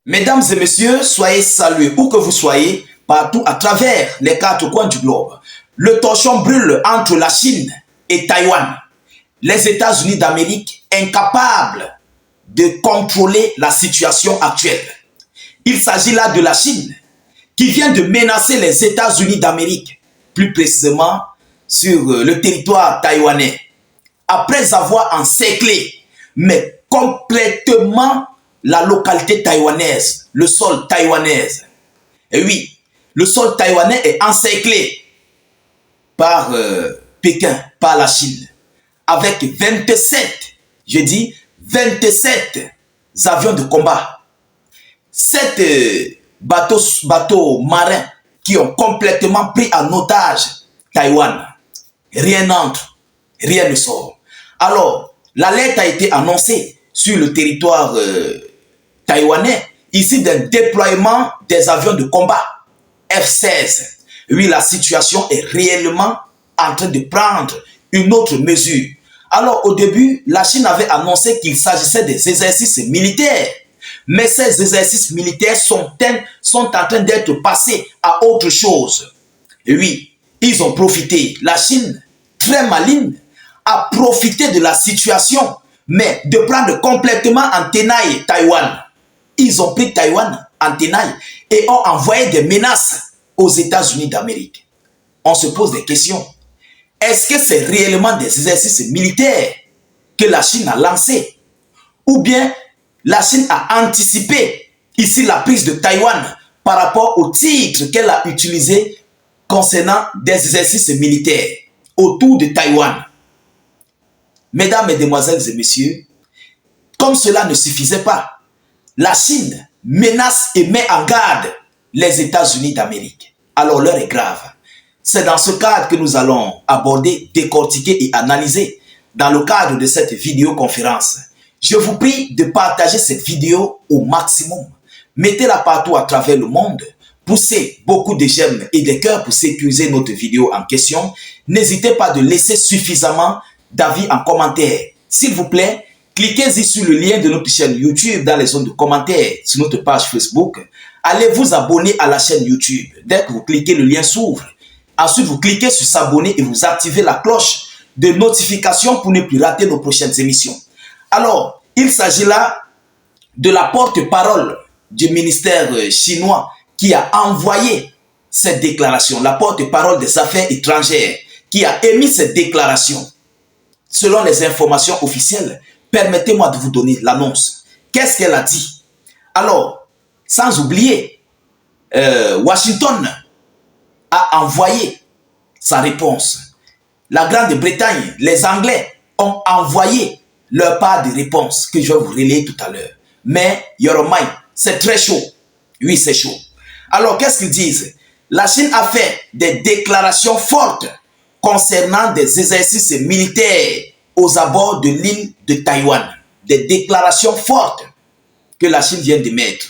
Mesdames et messieurs, soyez salués où que vous soyez, partout à travers les quatre coins du globe. Le torchon brûle entre la Chine et Taïwan. Les États-Unis d'Amérique incapables de contrôler la situation actuelle. Il s'agit là de la Chine qui vient de menacer les États-Unis d'Amérique, plus précisément sur le territoire taïwanais, après avoir encerclé, mais complètement la localité taïwanaise, le sol taïwanais. Et oui, le sol taïwanais est encerclé par Pékin, par la Chine, avec 27, je dis 27 avions de combat, 7 bateaux marins qui ont complètement pris en otage Taïwan. Rien n'entre, rien ne sort. Alors, l'alerte a été annoncée sur le territoire taïwanais, ici d'un déploiement des avions de combat F-16. Oui, la situation est réellement en train de prendre une autre mesure. Alors, au début, la Chine avait annoncé qu'il s'agissait des exercices militaires. Mais ces exercices militaires sont en train d'être passés à autre chose. Et oui, ils ont profité. La Chine, très maligne, a profité de la situation, mais de prendre complètement en tenaille Taïwan. Ils ont pris Taïwan en tenaille et ont envoyé des menaces aux États-Unis d'Amérique. On se pose des questions. Est-ce que c'est réellement des exercices militaires que la Chine a lancés? Ou bien la Chine a anticipé ici la prise de Taïwan par rapport au titre qu'elle a utilisé concernant des exercices militaires autour de Taïwan? Mesdames, Mesdemoiselles et Messieurs, comme cela ne suffisait pas, la Chine menace et met en garde les États-Unis d'Amérique. Alors l'heure est grave. C'est dans ce cadre que nous allons aborder, décortiquer et analyser dans le cadre de cette vidéoconférence. Je vous prie de partager cette vidéo au maximum. Mettez-la partout à travers le monde. Poussez beaucoup de j'aime et de cœurs pour sécuriser notre vidéo en question. N'hésitez pas de laisser suffisamment d'avis en commentaire. S'il vous plaît, cliquez-y sur le lien de notre chaîne YouTube dans les zones de commentaires sur notre page Facebook. Allez vous abonner à la chaîne YouTube. Dès que vous cliquez, le lien s'ouvre. Ensuite, vous cliquez sur s'abonner et vous activez la cloche de notification pour ne plus rater nos prochaines émissions. Alors, il s'agit là de la porte-parole du ministère chinois qui a envoyé cette déclaration, la porte-parole des affaires étrangères qui a émis cette déclaration. Selon les informations officielles, permettez-moi de vous donner l'annonce. Qu'est-ce qu'elle a dit? Alors, sans oublier, Washington a envoyé sa réponse. La Grande-Bretagne, les Anglais ont envoyé leur part de réponse que je vais vous relayer tout à l'heure. Mais, Yoromai, c'est très chaud. Oui, c'est chaud. Alors, qu'est-ce qu'ils disent? La Chine a fait des déclarations fortes concernant des exercices militaires aux abords de l'île de Taïwan. Des déclarations fortes que la Chine vient de mettre.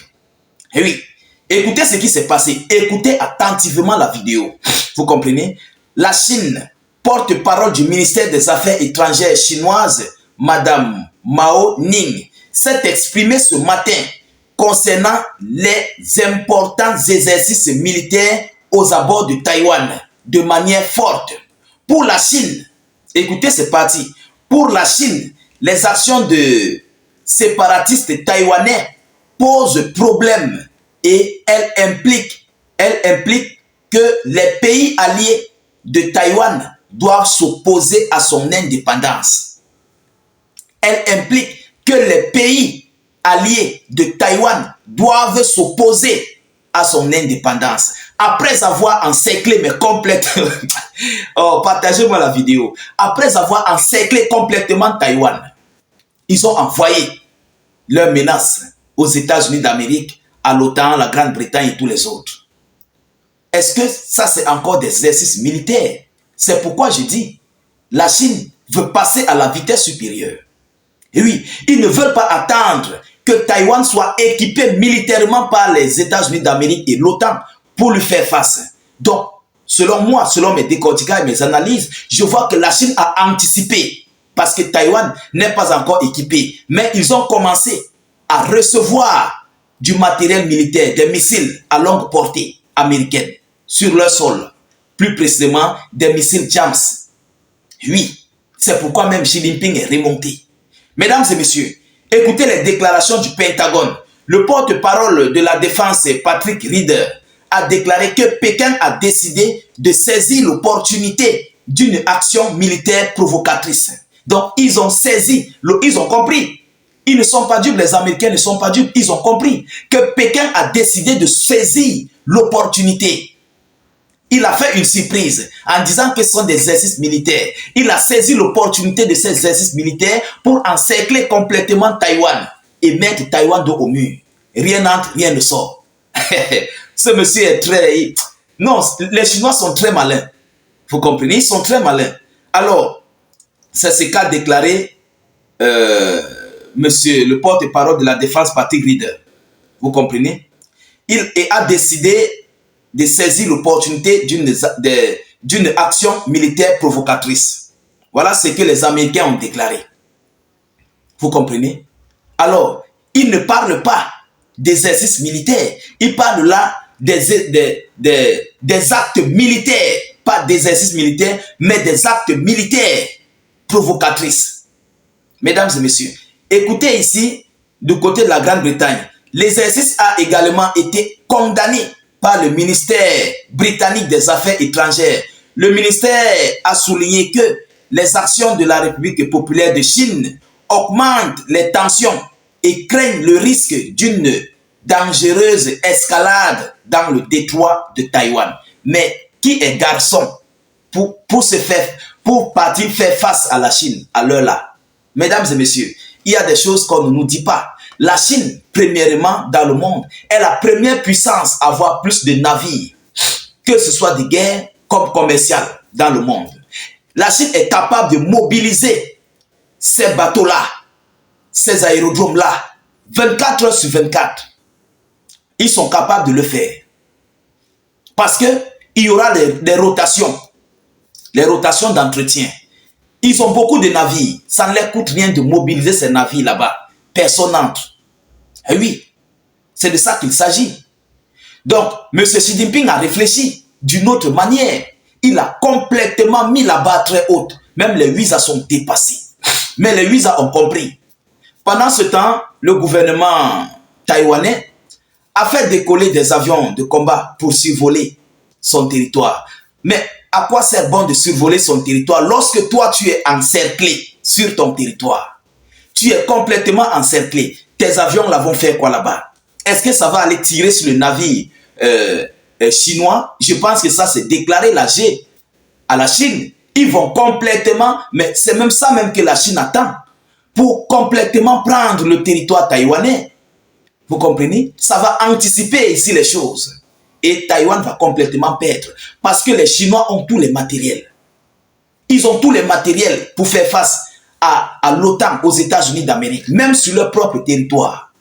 Et oui, écoutez ce qui s'est passé. Écoutez attentivement la vidéo. Vous comprenez? La Chine, porte-parole du ministère des Affaires étrangères chinoise, Madame Mao Ning, s'est exprimée ce matin concernant les importants exercices militaires aux abords de Taïwan de manière forte. Pour la Chine, écoutez, c'est parti. Pour la Chine, les actions de séparatistes taïwanais posent problème et elles impliquent que les pays alliés de Taïwan doivent s'opposer à son indépendance. Elle implique que les pays alliés de Taïwan doivent s'opposer à son indépendance. Après avoir encerclé, mais complètement... oh, partagez-moi la vidéo. Après avoir encerclé complètement Taïwan, ils ont envoyé leurs menaces aux États-Unis d'Amérique, à l'OTAN, la Grande-Bretagne et tous les autres. Est-ce que ça, c'est encore des exercices militaires? C'est pourquoi je dis, la Chine veut passer à la vitesse supérieure. Et oui, ils ne veulent pas attendre que Taïwan soit équipé militairement par les États-Unis d'Amérique et l'OTAN pour lui faire face. Donc, selon moi, selon mes décorticages et mes analyses, je vois que la Chine a anticipé parce que Taïwan n'est pas encore équipé. Mais ils ont commencé à recevoir du matériel militaire, des missiles à longue portée américaine sur leur sol, plus précisément des missiles JAMS. Oui, c'est pourquoi même Xi Jinping est remonté. Mesdames et messieurs, écoutez les déclarations du Pentagone. Le porte-parole de la défense, Patrick Ryder, a déclaré que Pékin a décidé de saisir l'opportunité d'une action militaire provocatrice. Donc, ils ont saisi, ils ont compris. Ils ne sont pas dupes, les Américains ne sont pas dupes. Ils ont compris que Pékin a décidé de saisir l'opportunité. Il a fait une surprise en disant que ce sont des exercices militaires. Il a saisi l'opportunité de ces exercices militaires pour encercler complètement Taïwan et mettre Taïwan dos au mur. Rien n'entre, rien ne sort. Ce monsieur est très... Non, les Chinois sont très malins. Vous comprenez? Ils sont très malins. Alors, c'est ce qu'a déclaré monsieur le porte-parole de la défense, Patrick Ryder. Vous comprenez? Il a décidé de saisir l'opportunité d'une action militaire provocatrice. Voilà ce que les Américains ont déclaré. Vous comprenez? Alors, ils ne parlent pas d'exercices militaires. Ils parlent là des actes militaires. Pas d'exercices militaires, mais des actes militaires provocatrices. Mesdames et messieurs, écoutez ici, du côté de la Grande-Bretagne, l'exercice a également été condamné par le ministère britannique des Affaires étrangères. Le ministère a souligné que les actions de la République populaire de Chine augmentent les tensions et craignent le risque d'une dangereuse escalade dans le détroit de Taïwan. Mais qui est garçon pour partir faire face à la Chine à l'heure là? Mesdames et messieurs, il y a des choses qu'on ne nous dit pas. La Chine, premièrement, dans le monde, est la première puissance à avoir plus de navires, que ce soit de guerre comme commercial dans le monde. La Chine est capable de mobiliser ces bateaux-là, ces aérodromes-là, 24 heures sur 24. Ils sont capables de le faire. Parce qu'il y aura des rotations, les rotations d'entretien. Ils ont beaucoup de navires. Ça ne leur coûte rien de mobiliser ces navires là-bas. Personne n'entre. Et oui, c'est de ça qu'il s'agit. Donc, M. Xi Jinping a réfléchi d'une autre manière. Il a complètement mis la barre très haute. Même les visas sont dépassés. Mais les visas ont compris. Pendant ce temps, le gouvernement taïwanais a fait décoller des avions de combat pour survoler son territoire. Mais à quoi sert bon de survoler son territoire lorsque toi tu es encerclé sur ton territoire? Tu es complètement encerclé. Tes avions là vont faire quoi là-bas? Est-ce que ça va aller tirer sur le navire chinois? Je pense que ça c'est déclarer la G à la Chine. Ils vont complètement, mais c'est même ça même que la Chine attend pour complètement prendre le territoire taïwanais. Vous comprenez? Ça va anticiper ici les choses. Et Taïwan va complètement perdre. Parce que les Chinois ont tous les matériels. Ils ont tous les matériels pour faire face à l'OTAN, aux États-Unis d'Amérique, même sur leur propre territoire.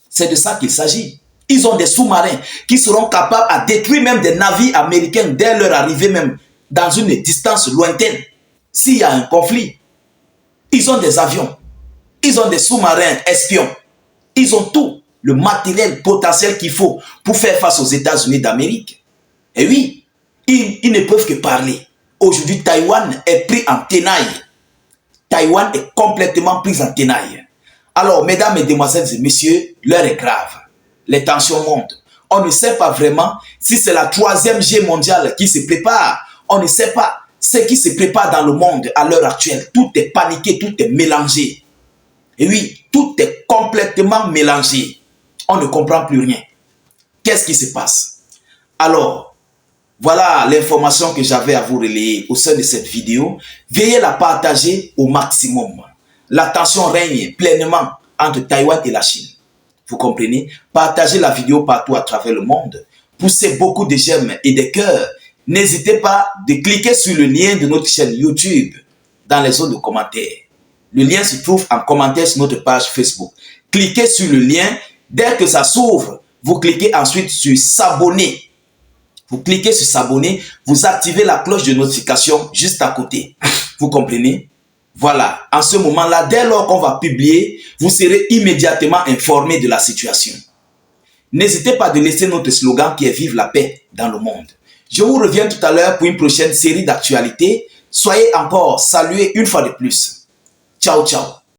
C'est de ça qu'il s'agit. Ils ont des sous-marins qui seront capables à détruire même des navires américains dès leur arrivée même dans une distance lointaine. S'il y a un conflit, ils ont des avions. Ils ont des sous-marins espions. Ils ont tout le matériel potentiel qu'il faut pour faire face aux États-Unis d'Amérique. Et oui, ils ne peuvent que parler. Aujourd'hui, Taïwan est pris en tenaille. Taïwan est complètement pris en tenaille. Alors, mesdames, mesdemoiselles et messieurs, l'heure est grave. Les tensions montent. On ne sait pas vraiment si c'est la troisième guerre mondiale qui se prépare. On ne sait pas ce qui se prépare dans le monde à l'heure actuelle. Tout est paniqué, tout est mélangé. Et oui, tout est complètement mélangé. On ne comprend plus rien. Qu'est-ce qui se passe? Alors, voilà l'information que j'avais à vous relayer au sein de cette vidéo. Veuillez la partager au maximum. La tension règne pleinement entre Taïwan et la Chine. Vous comprenez? Partagez la vidéo partout à travers le monde. Poussez beaucoup de j'aime et de cœurs. N'hésitez pas de cliquer sur le lien de notre chaîne YouTube dans les zones de commentaires. Le lien se trouve en commentaire sur notre page Facebook. Cliquez sur le lien. Dès que ça s'ouvre, vous cliquez ensuite sur s'abonner. Vous cliquez sur s'abonner, vous activez la cloche de notification juste à côté. Vous comprenez? Voilà, en ce moment-là, dès lors qu'on va publier, vous serez immédiatement informé de la situation. N'hésitez pas de laisser notre slogan qui est Vive la paix dans le monde. Je vous reviens tout à l'heure pour une prochaine série d'actualités. Soyez encore salués une fois de plus. Ciao, ciao.